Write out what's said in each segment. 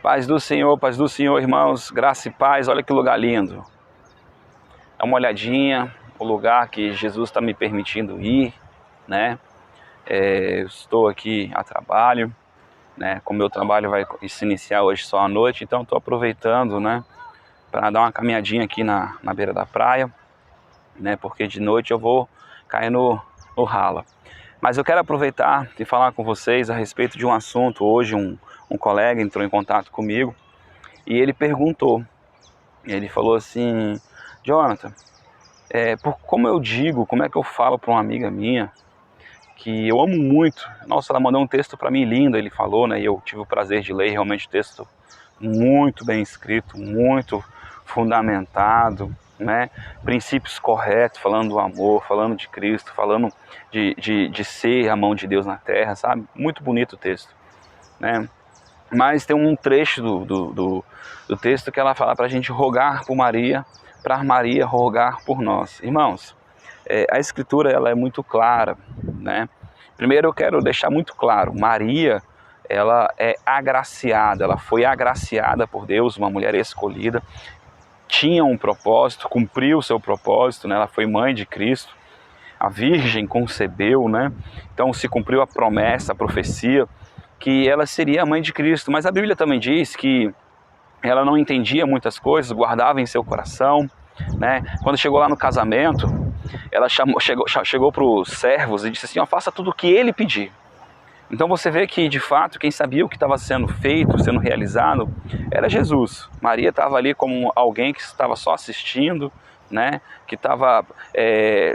Paz do Senhor, irmãos, graça e paz, olha que lugar lindo. Dá uma olhadinha, o lugar que Jesus está me permitindo ir, né? Eu estou aqui a trabalho, né? Como meu trabalho vai se iniciar hoje só à noite, então estou aproveitando, né? Para dar uma caminhadinha aqui na beira da praia, né? Porque de noite eu vou cair no ralo. Mas eu quero aproveitar e falar com vocês a respeito de um assunto. Hoje um colega entrou em contato comigo e ele perguntou, ele falou assim: Jonathan, como é que eu falo para uma amiga minha que eu amo muito? Nossa, ela mandou um texto para mim lindo, ele falou, né? E eu tive o prazer de ler realmente o texto muito bem escrito, muito fundamentado, né? Princípios corretos, falando do amor, falando de Cristo, falando de ser a mão de Deus na terra, sabe? Muito bonito o texto, né? Mas tem um trecho do texto que ela fala para a gente rogar por Maria, para Maria rogar por nós. Irmãos, a Escritura ela é muito clara, né? Primeiro eu quero deixar muito claro, Maria, ela é agraciada, ela foi agraciada por Deus, uma mulher escolhida, tinha um propósito, cumpriu o seu propósito, né? Ela foi mãe de Cristo, a Virgem concebeu, né? Então se cumpriu a promessa, a profecia, que ela seria a mãe de Cristo. Mas a Bíblia também diz que ela não entendia muitas coisas, guardava em seu coração, né? Quando chegou lá no casamento, ela chegou para os servos e disse assim: faça tudo o que ele pedir. Então você vê que, de fato, quem sabia o que estava sendo feito, sendo realizado, era Jesus. Maria estava ali como alguém que estava só assistindo, né? Que estava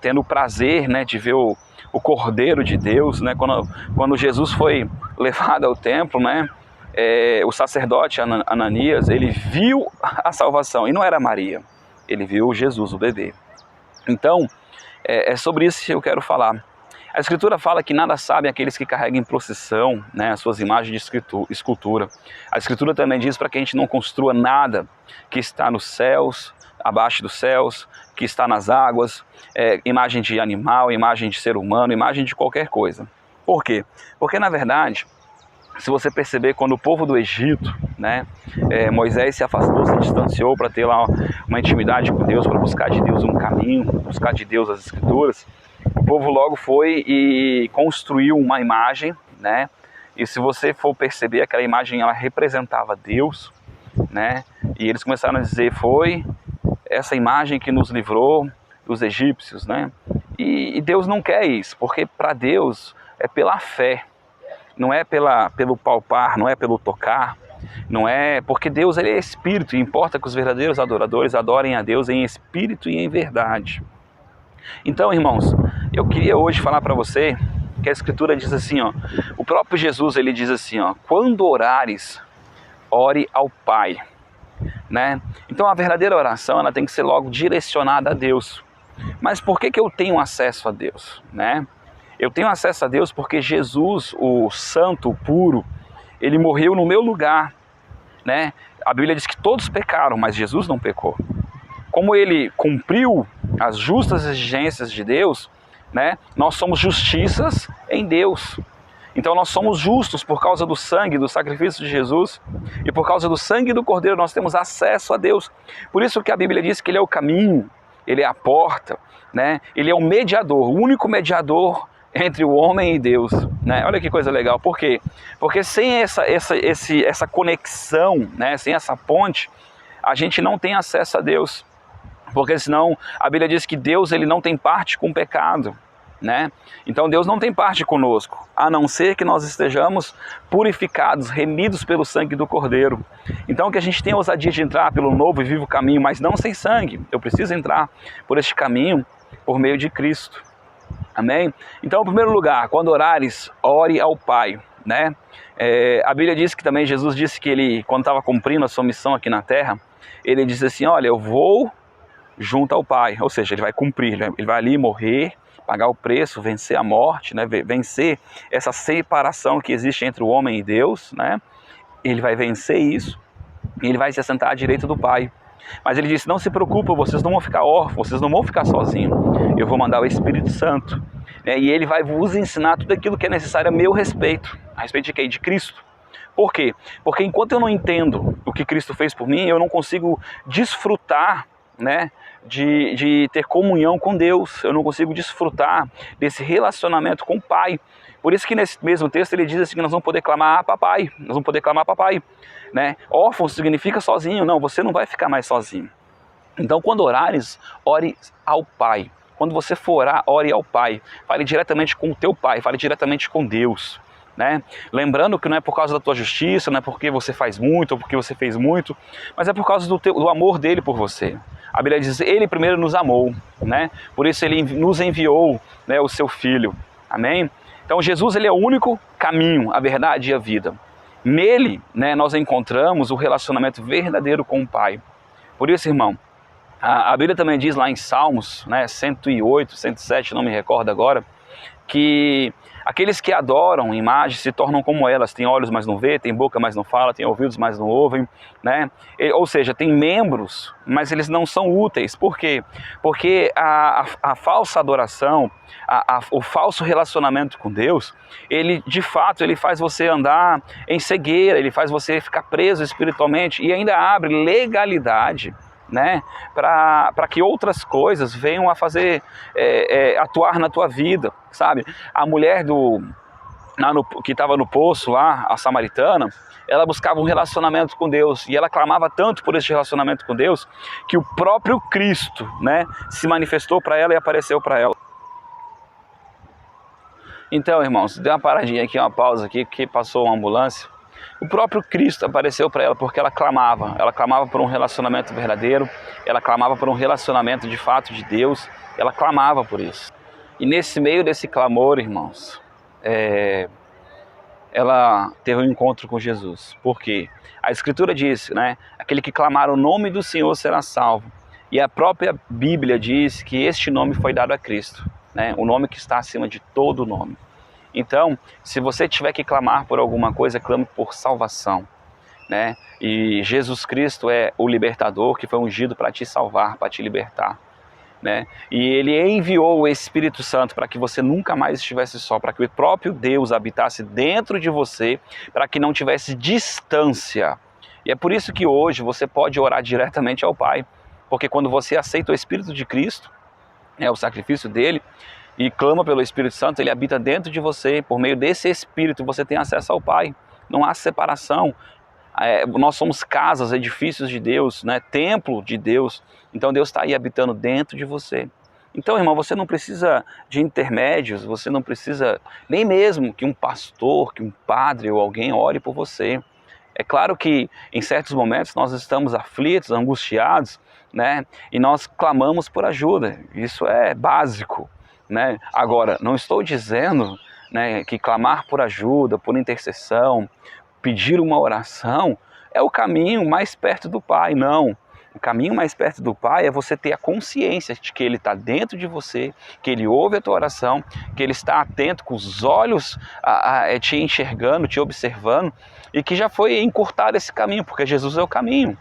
tendo o prazer, né, de ver o Cordeiro de Deus, né? Quando Jesus foi levado ao templo, né? O sacerdote Ananias, ele viu a salvação, e não era Maria, ele viu Jesus, o bebê. Então, é sobre isso que eu quero falar. A Escritura fala que nada sabem aqueles que carregam em procissão, né, as suas imagens de escultura. A Escritura também diz para que a gente não construa nada que está nos céus, abaixo dos céus, que está nas águas, imagem de animal, imagem de ser humano, imagem de qualquer coisa. Por quê? Porque, na verdade, se você perceber, quando o povo do Egito, né, Moisés se afastou, se distanciou para ter lá uma intimidade com Deus, para buscar de Deus um caminho, buscar de Deus as Escrituras, o povo logo foi e construiu uma imagem, né? E se você for perceber, aquela imagem ela representava Deus, né? E eles começaram a dizer: foi essa imagem que nos livrou dos egípcios, né? E Deus não quer isso, porque para Deus é pela fé, não é pelo palpar, não é pelo tocar, não é, porque Deus ele é espírito, e importa que os verdadeiros adoradores adorem a Deus em espírito e em verdade. Então, irmãos, eu queria hoje falar para você que a Escritura diz assim, o próprio Jesus ele diz assim, quando orares, ore ao Pai, né? Então a verdadeira oração ela tem que ser logo direcionada a Deus. Mas por que eu tenho acesso a Deus, né? Eu tenho acesso a Deus porque Jesus, o santo, o puro, ele morreu no meu lugar, né? A Bíblia diz que todos pecaram, mas Jesus não pecou. Como ele cumpriu as justas exigências de Deus, né, nós somos justiças em Deus. Então nós somos justos por causa do sangue, do sacrifício de Jesus, e por causa do sangue do Cordeiro nós temos acesso a Deus. Por isso que a Bíblia diz que ele é o caminho, ele é a porta, né, ele é o mediador, o único mediador entre o homem e Deus, né? Olha que coisa legal. Por quê? Porque sem essa conexão, né, sem essa ponte, a gente não tem acesso a Deus. Porque senão a Bíblia diz que Deus ele não tem parte com o pecado, né? Então Deus não tem parte conosco, a não ser que nós estejamos purificados, remidos pelo sangue do Cordeiro. Então que a gente tenha a ousadia de entrar pelo novo e vivo caminho, mas não sem sangue. Eu preciso entrar por este caminho por meio de Cristo. Amém? Então, em primeiro lugar, quando orares, ore ao Pai, né? A Bíblia diz que também Jesus disse que ele, quando estava cumprindo a sua missão aqui na terra, ele disse assim, olha, eu vou junto ao Pai, ou seja, ele vai cumprir, ele vai ali morrer, pagar o preço, vencer a morte, né? Vencer essa separação que existe entre o homem e Deus, né? Ele vai vencer isso e ele vai se assentar à direita do Pai. Mas ele disse, não se preocupem, vocês não vão ficar órfãos, vocês não vão ficar sozinhos, eu vou mandar o Espírito Santo, né? E ele vai vos ensinar tudo aquilo que é necessário a meu respeito. A respeito de quem? De Cristo. Por quê? Porque enquanto eu não entendo o que Cristo fez por mim, eu não consigo desfrutar, né, de ter comunhão com Deus, eu não consigo desfrutar desse relacionamento com o Pai. Por isso que nesse mesmo texto ele diz assim que nós vamos poder clamar a papai, nós vamos poder clamar a papai, né? Órfão significa sozinho, não, você não vai ficar mais sozinho. Então quando orares, ore ao Pai. Quando você for orar, ore ao Pai, fale diretamente com o teu Pai, fale diretamente com Deus, né? Lembrando que não é por causa da tua justiça, não é porque você faz muito ou porque você fez muito, mas é por causa do amor dele por você. A Bíblia diz, ele primeiro nos amou, né? Por isso ele nos enviou, né, o seu Filho, amém? Então Jesus, ele é o único caminho, a verdade e a vida. Nele, né, nós encontramos o relacionamento verdadeiro com o Pai. Por isso, irmão, a Bíblia também diz lá em Salmos, né, 108, 107, não me recordo agora, que aqueles que adoram imagens se tornam como elas, têm olhos, mas não vê, têm boca, mas não fala, têm ouvidos, mas não ouvem, né? Ou seja, tem membros, mas eles não são úteis. Por quê? Porque a falsa adoração, o falso relacionamento com Deus, ele de fato ele faz você andar em cegueira, ele faz você ficar preso espiritualmente e ainda abre legalidade, né, para que outras coisas venham a fazer, atuar na tua vida, sabe? A mulher que estava no poço lá, a samaritana, ela buscava um relacionamento com Deus e ela clamava tanto por esse relacionamento com Deus que o próprio Cristo, né, se manifestou para ela e apareceu para ela. Então, irmãos, dê uma paradinha aqui, uma pausa aqui, que passou uma ambulância. O próprio Cristo apareceu para ela porque ela clamava por um relacionamento verdadeiro, ela clamava por um relacionamento de fato de Deus, ela clamava por isso. E nesse meio desse clamor, irmãos, ela teve um encontro com Jesus. Por quê? A Escritura diz, né, aquele que clamar o nome do Senhor será salvo. E a própria Bíblia diz que este nome foi dado a Cristo, né, o nome que está acima de todo nome. Então, se você tiver que clamar por alguma coisa, clame por salvação, né? E Jesus Cristo é o libertador que foi ungido para te salvar, para te libertar, né? E ele enviou o Espírito Santo para que você nunca mais estivesse só, para que o próprio Deus habitasse dentro de você, para que não tivesse distância. E é por isso que hoje você pode orar diretamente ao Pai, porque quando você aceita o Espírito de Cristo, o sacrifício dele, e clama pelo Espírito Santo, ele habita dentro de você. Por meio desse Espírito você tem acesso ao Pai. Não há separação. Nós somos casas, edifícios de Deus, né? Templo de Deus. Então Deus está aí habitando dentro de você. Então, irmão, você não precisa de intermédios, você não precisa nem mesmo que um pastor, que um padre ou alguém ore por você. É claro que em certos momentos nós estamos aflitos, angustiados, né? E nós clamamos por ajuda. Isso é básico, né? Agora, não estou dizendo, né, que clamar por ajuda, por intercessão, pedir uma oração é o caminho mais perto do Pai. Não. O caminho mais perto do Pai é você ter a consciência de que Ele está dentro de você, que Ele ouve a tua oração, que Ele está atento com os olhos te enxergando, te observando, e que já foi encurtado esse caminho, porque Jesus é o caminho,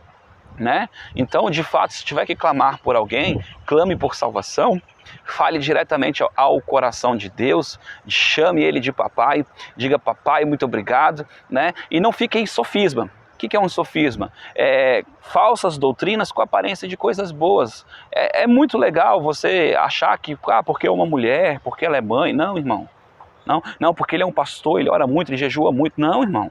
né? Então, de fato, se tiver que clamar por alguém, clame por salvação, fale diretamente ao coração de Deus, chame Ele de papai, diga papai, muito obrigado, né? E não fique em sofisma. O que é um sofisma? Falsas doutrinas com aparência de coisas boas. É muito legal você achar que, porque é uma mulher, porque ela é mãe. Não, irmão. Não, porque ele é um pastor, ele ora muito, ele jejua muito. Não, irmão.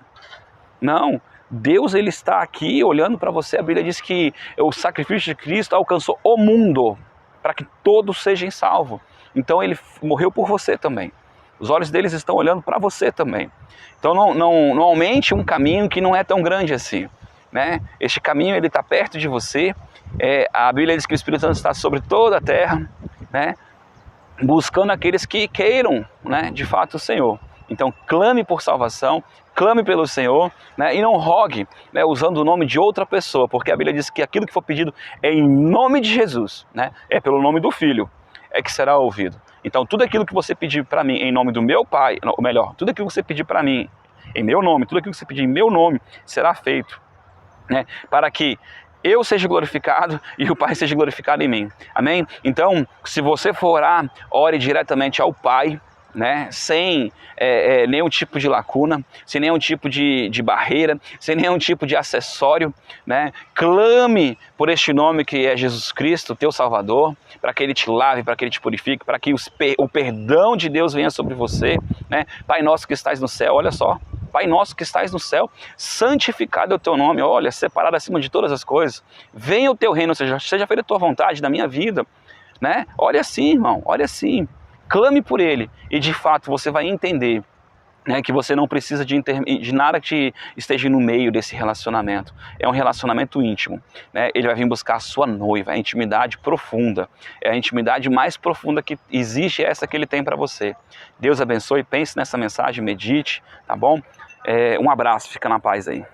Não. Deus, ele está aqui olhando para você. A Bíblia diz que o sacrifício de Cristo alcançou o mundo para que todos sejam salvos. Então ele morreu por você também. Os olhos deles estão olhando para você também. Então não aumente um caminho que não é tão grande assim, né? Este caminho, ele está perto de você. A Bíblia diz que o Espírito Santo está sobre toda a terra, né? Buscando aqueles que queiram, né, de fato o Senhor. Então clame por salvação, clame pelo Senhor, né, e não rogue, né, usando o nome de outra pessoa, porque a Bíblia diz que aquilo que for pedido é em nome de Jesus, né, é pelo nome do Filho, é que será ouvido. Então tudo aquilo que você pedir para mim em nome do meu Pai, ou melhor, tudo aquilo que você pedir para mim em meu nome, tudo aquilo que você pedir em meu nome será feito, né, para que eu seja glorificado e o Pai seja glorificado em mim. Amém? Então, se você for orar, ore diretamente ao Pai, né, sem nenhum tipo de lacuna, sem nenhum tipo de barreira, sem nenhum tipo de acessório, né? Clame por este nome que é Jesus Cristo, teu Salvador, para que Ele te lave, para que Ele te purifique, para que o perdão de Deus venha sobre você, né? Pai nosso que estás no céu, olha só, Pai nosso que estás no céu, santificado é o teu nome, olha, separado acima de todas as coisas, venha o teu reino, seja feita a tua vontade na minha vida, né? Olha assim, irmão, olha assim. Clame por Ele e de fato você vai entender, né, que você não precisa de nada que esteja no meio desse relacionamento. É um relacionamento íntimo, né? Ele vai vir buscar a sua noiva, a intimidade profunda. É a intimidade mais profunda que existe, é essa que Ele tem para você. Deus abençoe, pense nessa mensagem, medite, tá bom? Um abraço, fica na paz aí.